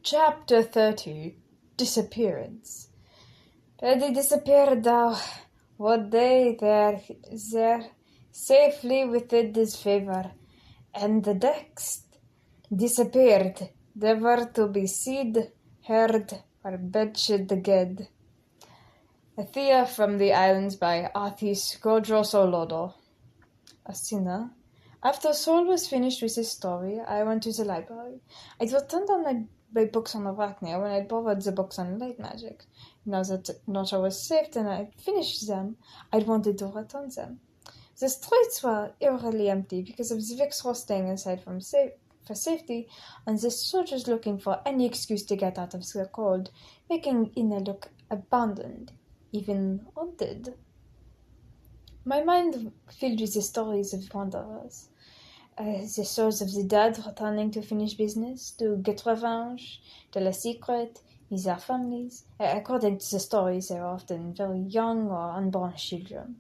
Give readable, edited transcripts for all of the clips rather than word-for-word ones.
Chapter 30 Disappearance. They disappeared thou. What day there safely within his favor, and the next disappeared, never to be seen, heard, or mentioned again. Athena from the Islands by Arthis Godrosolodo. Athena. After Saul was finished with his story, I went to the library. I'd returned on my books on Arachnia when I'd borrowed the books on light magic. Now that Notcha was safe and I'd finished them, I'd wanted to return them. The streets were eerily empty because of the Vix were staying inside for safety, and the soldiers looking for any excuse to get out of the cold, making Ina look abandoned, even haunted. My mind filled with the stories of wanderers. The souls of the dead returning to finish business, to get revenge, tell a secret, meet their families. According to the stories, they were often very young or unborn children.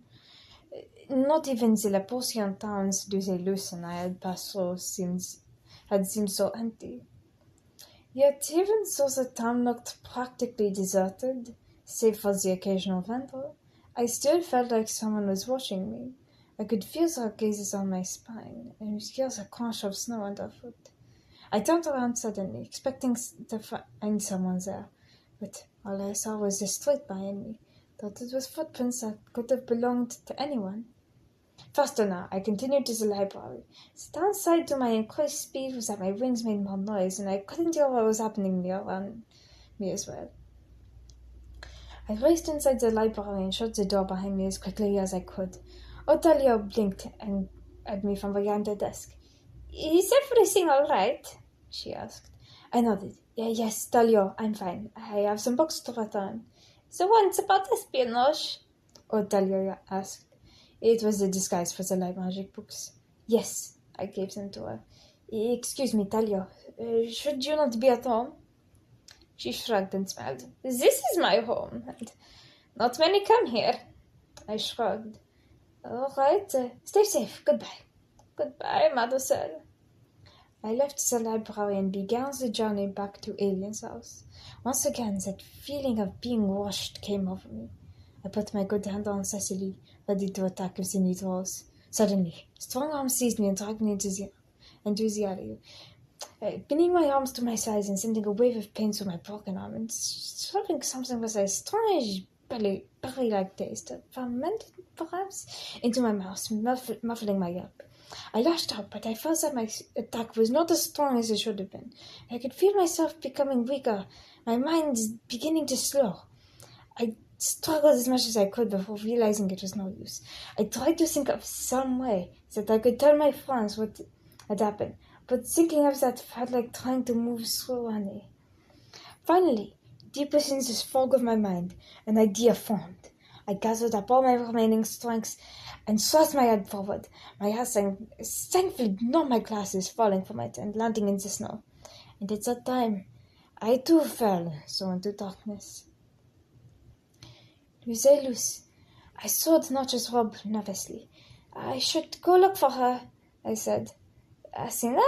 Not even the Lepusian towns Luselle-Louce and I had passed through had seemed so empty. Yet even though the town looked practically deserted, save for the occasional vendor, I still felt like someone was watching me. I could feel their gazes on my spine, and hear the crunch of snow underfoot. I turned around suddenly, expecting to find someone there, but all I saw was the street behind me, dotted with footprints that could have belonged to anyone. Faster now, I continued to the library. The downside to my increased speed was that my wings made more noise, and I couldn't hear what was happening around me as well. I raced inside the library and shut the door behind me as quickly as I could. Otalia blinked at me from behind the desk. "Is everything all right?" she asked. I nodded. Yes, Talio, I'm fine. I have some books to return." "The ones about espionage?" Otalia asked. It was a disguise for the light magic books. "Yes," I gave them to her. "Excuse me, Talio. Should you not be at home?" She shrugged and smiled. "This is my home, and not many come here." I shrugged. "All right, stay safe. Goodbye." "Goodbye, Mademoiselle." I left the library and began the journey back to Alien's house. Once again, that feeling of being watched came over me. I put my good hand on Cecily, ready to attack if the need arose. Suddenly, strong arms seized me and dragged me into the alley. Pinning my arms to my sides and sending a wave of pain through my broken arm, and shoving something with a strange berry-like taste, fermented perhaps, into my mouth, muffling my yelp. I lashed out, but I felt that my attack was not as strong as it should have been. I could feel myself becoming weaker, my mind beginning to slow. I struggled as much as I could before realizing it was no use. I tried to think of some way that I could tell my friends what had happened, but thinking of that felt like trying to move through honey. Finally, deep within this fog of my mind, an idea formed. I gathered up all my remaining strength and thrust my head forward. My hair thankfully not my glasses falling from it and landing in the snow. And at that time, I too fell so into darkness. Luselle-Louce. I sought Notch's robe nervously. "I should go look for her," I said. "Athena?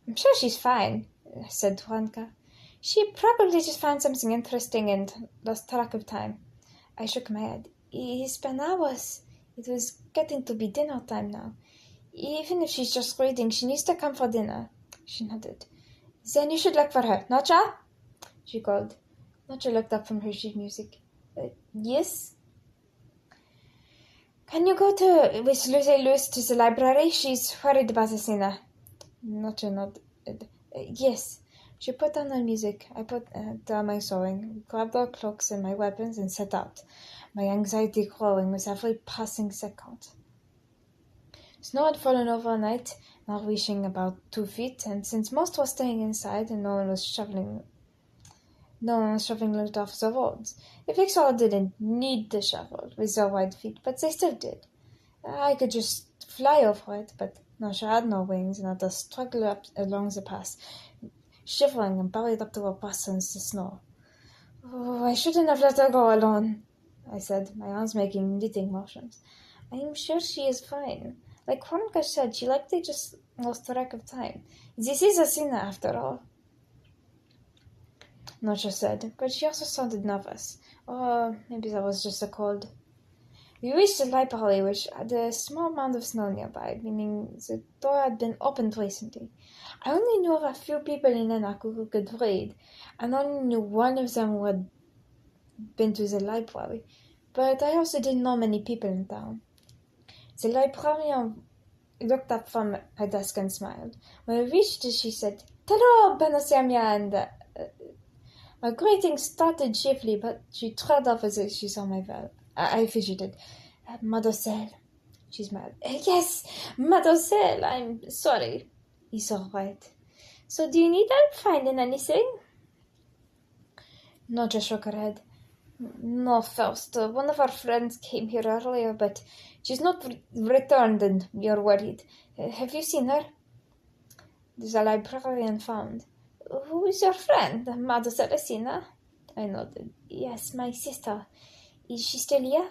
I'm sure she's fine," said Turanka. "She probably just found something interesting and lost track of time." I shook my head. "It's been hours. It was getting to be dinner time now. Even if she's just reading, she needs to come for dinner." She nodded. "Then you should look for her. Notcha?" she called. Notcha looked up from her sheet music. "Yes?" "Can you go with Luselle-Louce to the library? She's worried about Athena." Notcha nodded. "Yes." She put down her music. I put down my sewing, grabbed our cloaks and my weapons, and set out, my anxiety growing with every passing second. Snow had fallen overnight, now reaching about 2 feet, and since most were staying inside and no one was shoveling it off the roads, the Vixor didn't need the shovel with their wide feet, but they still did. I could just fly over it, but Nosha had no wings, and I had to struggle up along the pass, shivering and buried up to her breasts in the snow. "Oh, I shouldn't have let her go alone," I said, my arms making knitting motions. "I'm sure she is fine. Like Juanca said, she likely just lost track of time. This is Athena, after all." Nocha said, but she also sounded nervous. Or maybe that was just a cold. We reached the library, which had a small amount of snow nearby, meaning the door had been opened recently. I only knew of a few people in Enaku who could read, and only knew one of them who had been to the library, but I also didn't know many people in town. The librarian looked up from her desk and smiled. When we reached it, she said, "Hello, Banosiamia," and my greeting started cheerfully, but she trailed off as she saw my veil. I fidgeted. "Mademoiselle," she smiled. "Yes, Mademoiselle, I'm sorry." "It's all right. So do you need help finding anything?" Noja shook her head. "No, first. One of our friends came here earlier, but she's not returned and you're worried. Have you seen her?" The librarian frowned. "Who is your friend, Mademoiselle Athena?" I nodded. "Yes, my sister. Is she still here?"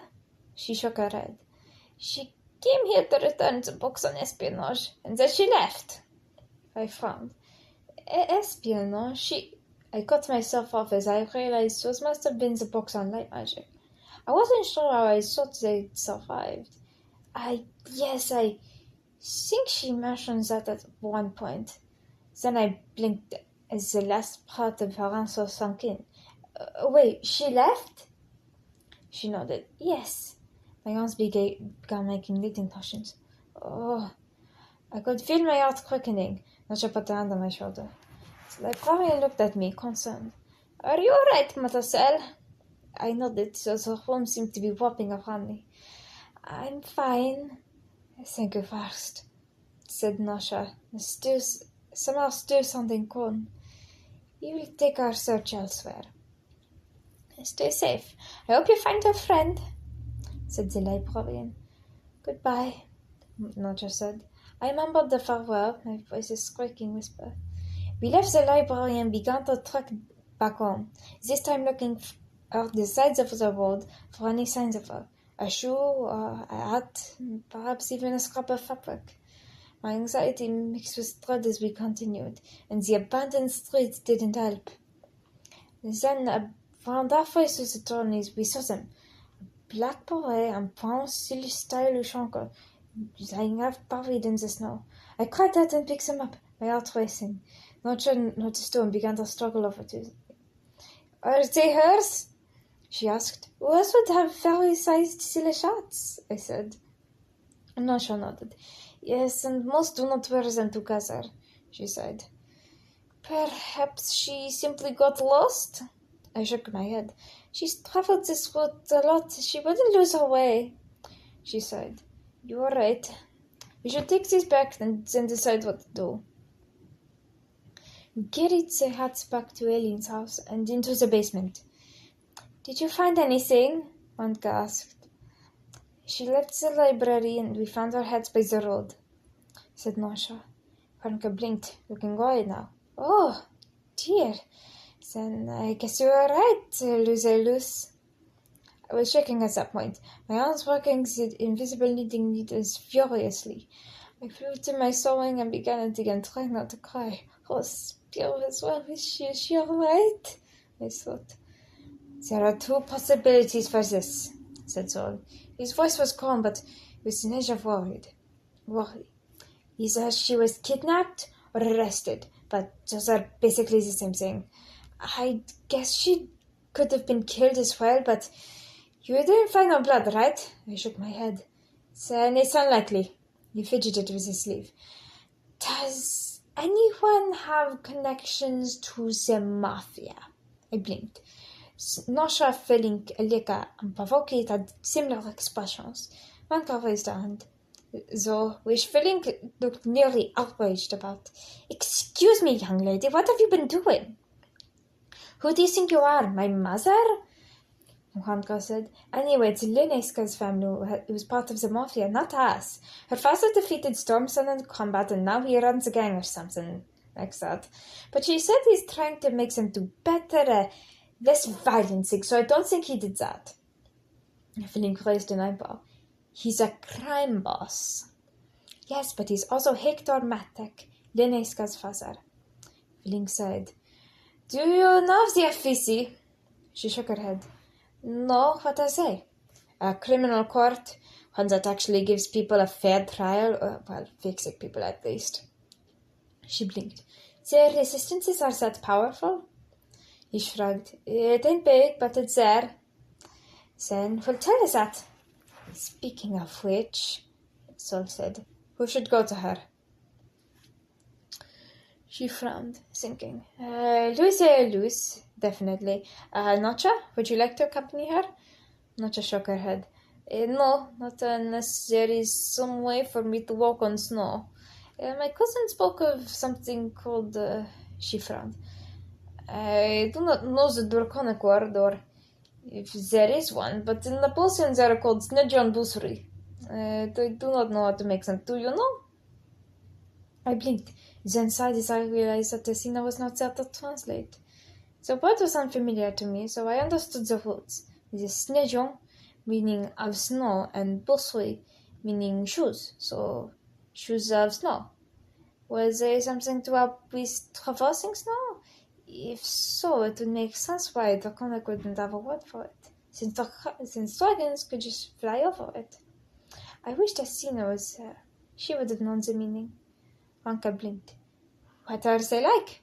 She shook her head. "She came here to return the books on espionage, and then she left." I frowned. Espionage? I cut myself off as I realized those must have been the books on light magic. I wasn't sure how I thought they'd survived. I think she mentioned that at one point. Then I blinked as the last part of her answer sunk in. "Wait, she left?" She nodded. "Yes." My arms began making knitting motions. "Oh." I could feel my heart quickening. Nocha put a hand on my shoulder. The librarian looked at me, concerned. "Are you all right, Mademoiselle?" I nodded, so the room seemed to be warping around me. "I'm fine." "Thank you first," said Nocha, somehow still sounding calm. "We will take our search elsewhere." "Stay safe. I hope you find your friend," said the librarian. "Goodbye," Nocha said. I mumbled the farewell, my voice a squeaking whisper. We left the library and began to trek back home, this time looking out the sides of the road for any signs of her. A shoe or a hat, perhaps even a scrap of fabric. My anxiety mixed with dread as we continued, and the abandoned streets didn't help. Then, around halfway through the journeys, we saw them. A black beret and brown Luselle-Louce uncle, lying half buried in the snow. I cried out and picked them up, my heart racing. Nocha noticed too and began to struggle over to them. "Are they hers?" she asked. "Hers would have very sized Sylish hats," I said. Nocha nodded. "Yes, and most do not wear them together," she said. "Perhaps she simply got lost?" I shook my head. "She's traveled this route a lot. She wouldn't lose her way," she said. "You're right. We should take this back and then decide what to do." We carried the hats back to Eileen's house and into the basement. "Did you find anything?" Monica asked. "She left the library and we found our hats by the road," said Nocha. Monica blinked, looking worried now. "Oh, dear. Then I guess you were right, Luselle-Louce." I was shaking at that point, my arms working the invisible knitting needles furiously. I flew to my sewing and began it again, trying not to cry. "Oh, Spear as well, is she all right?" I thought. "There are two possibilities for this," said Sol. His voice was calm, but with an edge of worry. Either she was kidnapped or arrested, but those are basically the same thing. I guess she could have been killed as well, but you didn't find no blood, right? I shook my head. Then it's unlikely. He fidgeted with his sleeve. Does anyone have connections to the mafia? I blinked. Nocha, Felink, Elika, and Pavokit had similar expressions. Vanka raised her hand, though which Felink looked nearly outraged about. Excuse me, young lady, what have you been doing? Who do you think you are, my mother? Juanka said. Anyway, it's Lineska's family who was part of the mafia, not us. Her father defeated Stormson in combat, and now he runs a gang or something like that. But she said he's trying to make them do better, less violencing, so I don't think he did that. Felink raised an eyebrow. He's a crime boss. Yes, but he's also Hector Matek, Lineska's father. Felink sighed. Do you know the FVC? She shook her head. No, what are they? A criminal court, one that actually gives people a fair trial, well, fixing people at least. She blinked. Their resistances are that powerful? He shrugged. It ain't big, but it's there. Then, well, tell us that. Speaking of which, Syl said, who should go to her? She frowned, thinking. Luselle-Louce, definitely. Notcha, would you like to accompany her? Notcha shook her head. No, not unless there is some way for me to walk on snow. My cousin spoke of something called... she frowned. I do not know the draconic word, or if there is one, but in Lepusian they are called Snedjon Busri. I do not know how to make them. Do you know? I blinked. Then sighed as I realized that Athena was not there to translate. The word was unfamiliar to me, so I understood the words. The Snedjon, meaning of snow, and Busri, meaning shoes, so shoes of snow. Was there something to help with traversing snow? If so, it would make sense why the Draconic wouldn't have a word for it, since dragons could just fly over it. I wished Athena was there. She would have known the meaning. Ranka blinked. What are they like?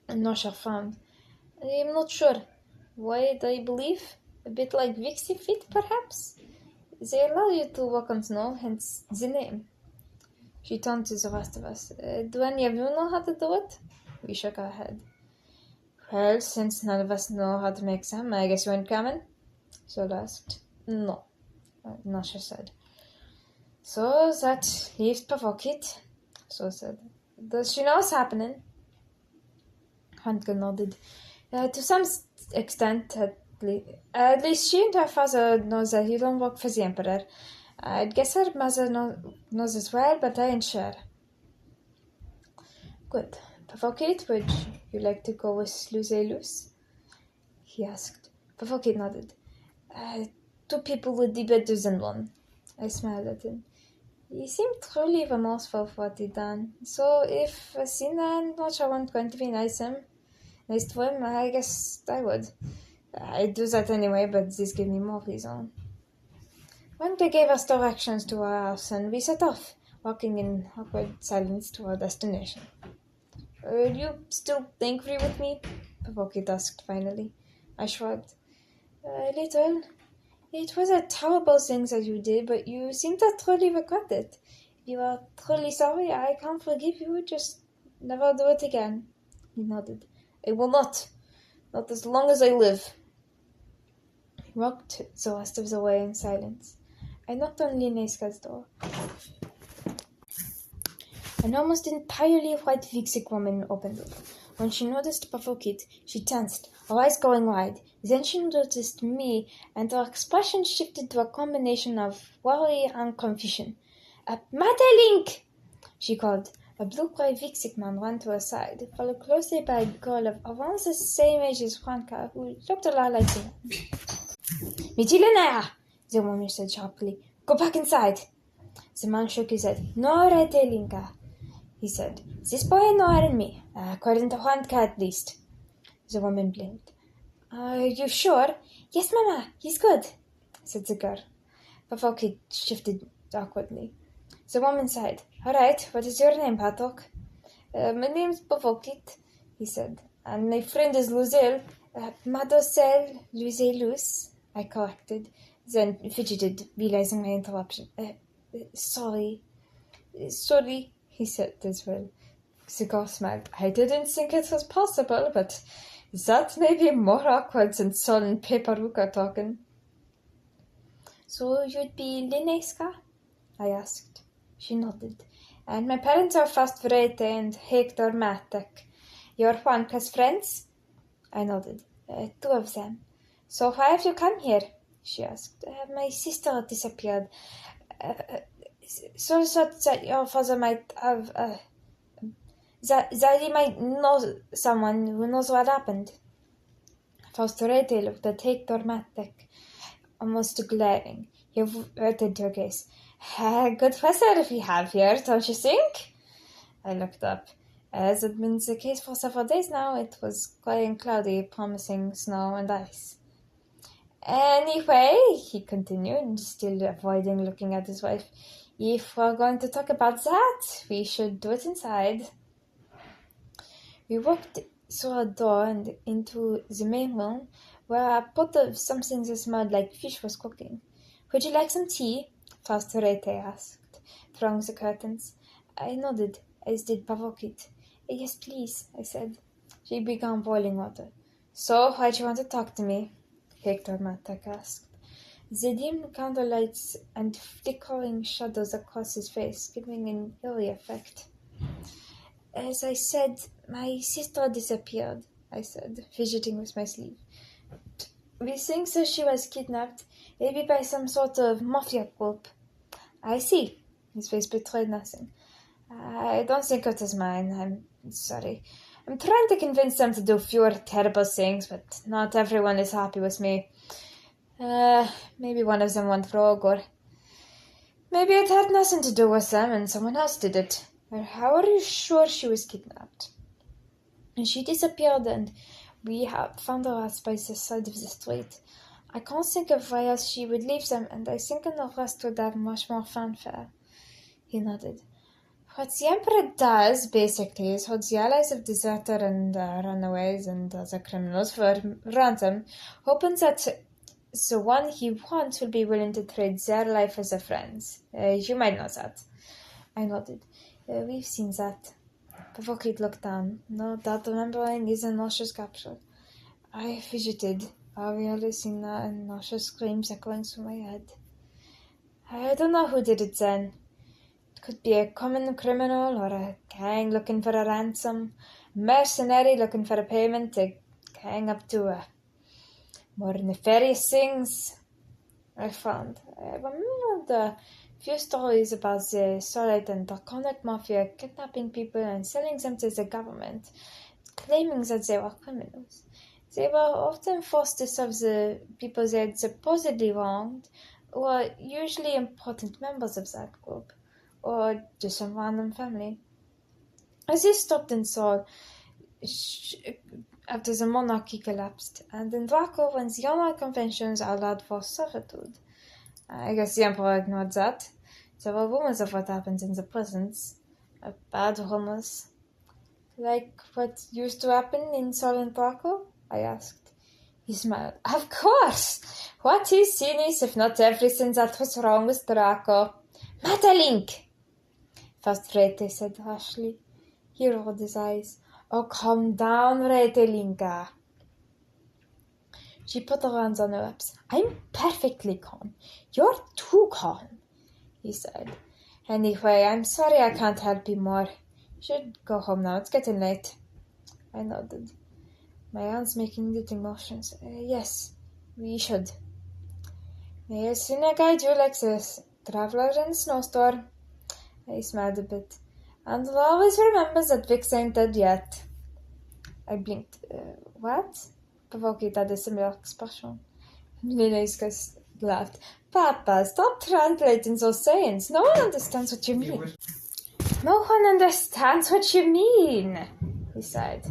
Nosha frowned. I'm not sure. Why do I believe? A bit like Vixie feet, perhaps? They allow you to walk on snow, hence the name. She turned to the rest of us. Do any of you know how to do it? We shook our head. Well, since none of us know how to make them, I guess you ain't coming? Syl asked. No, Nosha said. So that leaves Pavokit, Syl said. Does she know what's happening? Hanka nodded. To some extent, at least she and her father know that you don't work for the Emperor. I'd guess her mother knows as well, but I ain't sure. Good. Pavokit, would you like to go with Luselle-Louce? He asked. Pavokit nodded. 2 people would be better than one. I smiled at him. He seemed truly remorseful for what he'd done. So if Athena and Notcha weren't going to be nice to him, I guess I would. I'd do that anyway, but this gave me more reason. When they gave us directions to our house, and we set off, walking in awkward silence to our destination. Are you still angry with me? Pavokit asked finally. I shrugged. A little. It was a terrible thing that you did, but you seem to truly regret it. If you are truly sorry, I can't forgive you. Just never do it again. He nodded. I will not. Not as long as I live. He walked the rest of the way in silence. I knocked on Lineska's door. An almost entirely white Vixik woman opened it. When she noticed Pavokit, she tensed, her eyes going wide. Then she noticed me, and her expression shifted to a combination of worry and confusion. Madelink! She called. A blue-gray Vixik man ran to her side, followed closely by a girl of around the same age as Franka, who looked a lot like him. Mitilena! The woman said sharply. Go back inside! The man shook his head. No, Redelinka, he said. This boy and me, according to Franka at least. The woman blinked. Are you sure? Yes, Mama, he's good, said the girl. Pavokit shifted awkwardly. The woman sighed. All right, what is your name, Patok? My name's Pavokit, he said. And my friend is Luselle. Mademoiselle Luselle-Louce, I corrected, then fidgeted, realizing my interruption. Sorry, he said as well. The girl smiled. I didn't think it was possible, but that may be more awkward than Syl and Peparuka talking. So you'd be Lineska? I asked. She nodded. And my parents are first Vrete and Hector Matek. You're Juanca's friends? I nodded. 2 of them. So why have you come here? She asked. My sister disappeared. So that your father might have... that he might know someone who knows what happened. First Vrete looked at Hector Matek, almost glaring. He averted her gaze. Good weather we have here, don't you think? I looked up. As had been the case for several days now, it was grey and cloudy, promising snow and ice. Anyway, he continued, still avoiding looking at his wife, if we're going to talk about that, we should do it inside. We walked through a door and into the main room, where a pot of something that smelled like fish was cooking. Would you like some tea? First Rete asked, throwing the curtains. I nodded, as did Pavokit. Yes, please, I said. She began boiling water. So, why'd you want to talk to me? Hector Matak asked. The dim candlelights and flickering shadows across his face, giving an eerie effect. As I said, my sister disappeared, I said, fidgeting with my sleeve. We think that she was kidnapped, maybe by some sort of mafia group. I see. His face betrayed nothing. I don't think it is mine. I'm sorry. I'm trying to convince them to do fewer terrible things, but not everyone is happy with me. Maybe one of them went rogue, or maybe it had nothing to do with them and someone else did it. Or how are you sure she was kidnapped? And she disappeared and we found her by the side of the street. I can't think of why else she would leave them, and I think the rest would have much more fanfare. He nodded. What the Emperor does, basically, is hold the allies of deserter and runaways and other criminals for ransom, hoping that the one he wants will be willing to trade their life as their friends. You might know that. I nodded. We've seen that. Pavokit looked down, no doubt remembering his nauseous capture. I fidgeted, realizing that nauseous screams echoing through my head. I don't know who did it then. It could be a common criminal or a gang looking for a ransom, a mercenary looking for a payment, a gang up to more nefarious things. I found. I remember the few stories about the solid and draconic mafia kidnapping people and selling them to the government, claiming that they were criminals. They were often forced to serve the people they had supposedly wronged, who were usually important members of that group, or just some random family. As he stopped in Sol, after the monarchy collapsed, and in Draco when the honor conventions allowed for servitude. I guess the Emperor ignored that. There were rumors of what happened in the prisons. Bad rumors. Like what used to happen in Sol and Draco? I asked. He smiled. Of course! What is Cinnis if not everything that was wrong with Draco? Metalink! First Rete said harshly. He rolled his eyes. Oh, calm down, Retelinka. She put her hands on her hips. I'm perfectly calm. You're too calm, he said. Anyway, I'm sorry I can't help you more. You should go home now. It's getting late. I nodded, my hands making knitting motions. Yes, we should. May Athena guide you like this, traveler in a snowstorm. I smiled a bit. And always remember that Vix ain't dead yet. I blinked. What? Pavokit had a similar expression. Milenaiska laughed. Papa, stop translating those sayings. No one understands what you mean. No one understands what you mean, he sighed.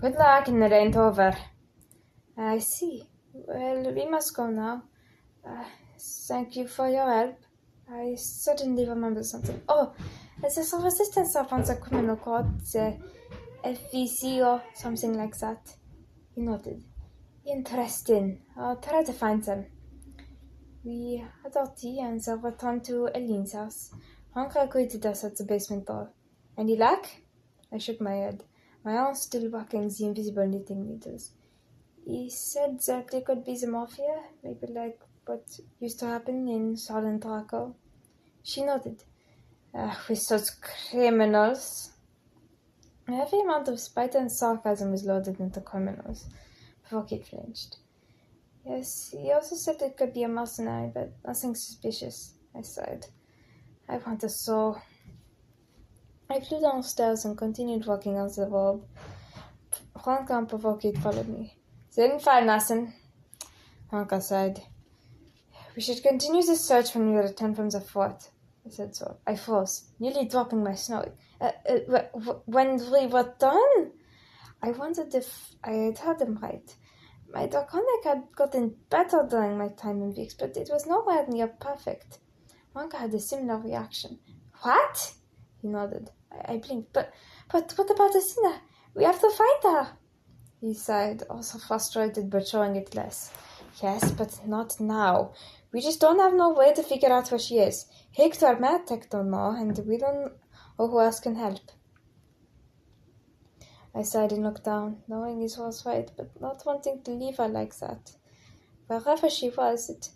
Good luck, and it ain't over. I see. Well, we must go now. Thank you for your help. I suddenly remember something. Oh, there's a resistance up on the criminal court, the FVC or something like that. He nodded. Interesting. I'll try to find them. We had our tea and then returned to Eline's house. Uncle greeted us at the basement door. Any luck? I shook my head, my arm still working the invisible knitting needles. He said that it could be the mafia, maybe like what used to happen in Sol and Draco. She nodded. With such criminals. Every amount of spite and sarcasm was loaded into criminals. Pavokit flinched. Yes, he also said it could be a mercenary, but nothing suspicious, I sighed. I want a soul. I flew downstairs and continued walking out the robe. Franca and Pavokit followed me. They didn't find nothing, Franca sighed. We should continue the search when we return from the fort, I said so. I froze, nearly dropping my snow. When we were done, I wondered if I had heard him right. My draconic had gotten better during my time in Vix, but it was nowhere near perfect. Wonka had a similar reaction. What? He nodded. I blinked. But what about Athena? We have to find her. He sighed, also frustrated but showing it less. Yes, but not now. We just don't have no way to figure out where she is. Hector Matek don't know, and we don't know who else can help. I sighed and looked down, knowing it was right, but not wanting to leave her like that. Wherever she was, it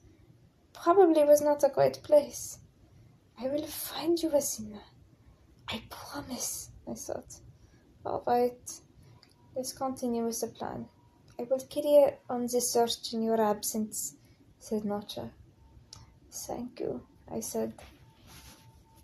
probably was not a great place. I will find you, Athena. I promise, I thought. All right, let's continue with the plan. I will carry on the search in your absence, said Notcher. Thank you, I said,